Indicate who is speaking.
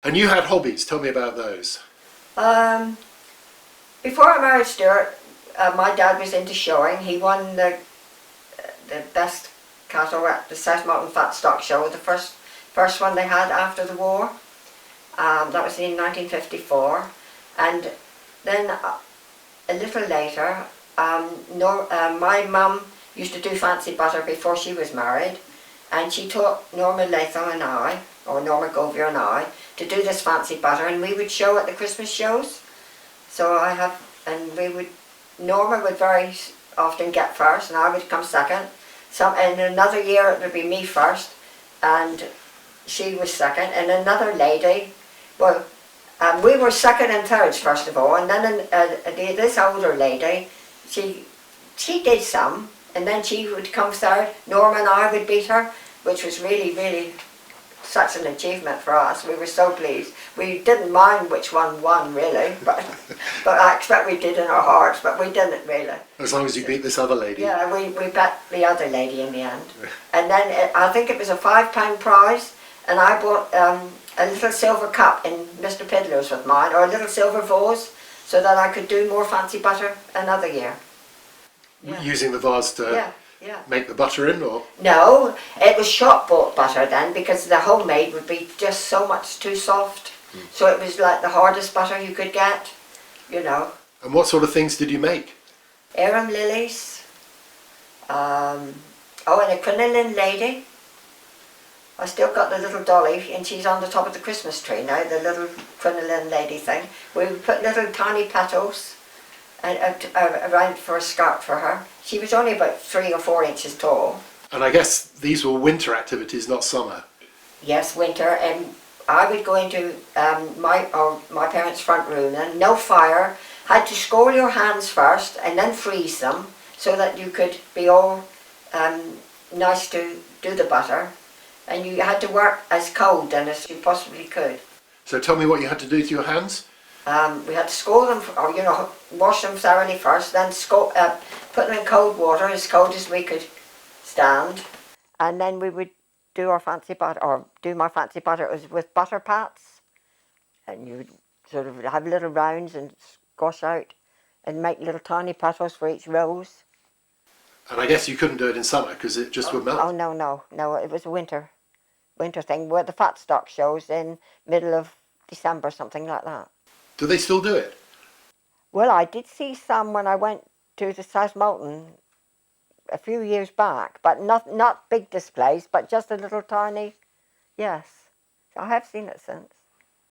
Speaker 1: And you had hobbies. Tell me about those.
Speaker 2: Um, Before I married Stuart, my dad was into showing. He won the best cattle at the South Mountain Fat Stock Show, the first one they had after the war. That was in 1954, and then a little later, my mum used to do fancy butter before she was married, and she taught Norma Latham and I, or Norma Govier and I, to do this fancy butter, and we would show at the Christmas shows. So Norma would very often get first, and I would come second. In another year it would be me first, and she was second, and another lady, well, we were second and thirds first of all, and then this older lady, she did some, and then she would come third. Norma and I would beat her, which was really, really such an achievement for us. We were so pleased. We didn't mind which one won, really, but I expect we did in our hearts, but we didn't really.
Speaker 1: As long as you beat this other lady.
Speaker 2: Yeah, we bet the other lady in the end. And then I think it was a £5 prize, and I bought a little silver cup in Mr. Piddler's with mine, or a little silver vase, so that I could do more fancy butter another year. Yeah.
Speaker 1: Using the vase to make the butter in, or?
Speaker 2: No, it was shop bought butter then, because the homemade would be just so much too soft. So it was like the hardest butter you could get, you know.
Speaker 1: And what sort of things did you make?
Speaker 2: Arum lilies, and a crinoline lady. I still got the little dolly, and she's on the top of the Christmas tree now, the little crinoline lady thing. We would put little tiny petals around for a skirt for her. She was only about 3 or 4 inches tall.
Speaker 1: And I guess these were winter activities, not summer.
Speaker 2: Yes, winter, and I would go into my parents' front room, and no fire. Had to scald your hands first and then freeze them so that you could be all nice to do the butter. And you had to work as cold then as you possibly could.
Speaker 1: So tell me what you had to do to your hands.
Speaker 2: We had to scald them, or wash them thoroughly first, then put them in cold water, as cold as we could stand. And then we would do our fancy butter, or do my fancy butter. It was with butter pats, and you would sort of have little rounds and squash out, and make little tiny petals for each rose.
Speaker 1: And I guess you couldn't do it in summer because it just would melt.
Speaker 2: Oh no! It was a winter thing. Where the fat stock shows in middle of December, something like that.
Speaker 1: Do they still do it?
Speaker 2: Well, I did see some when I went to the South Moulton a few years back, but not big displays, but just a little tiny. Yes, I have seen it since.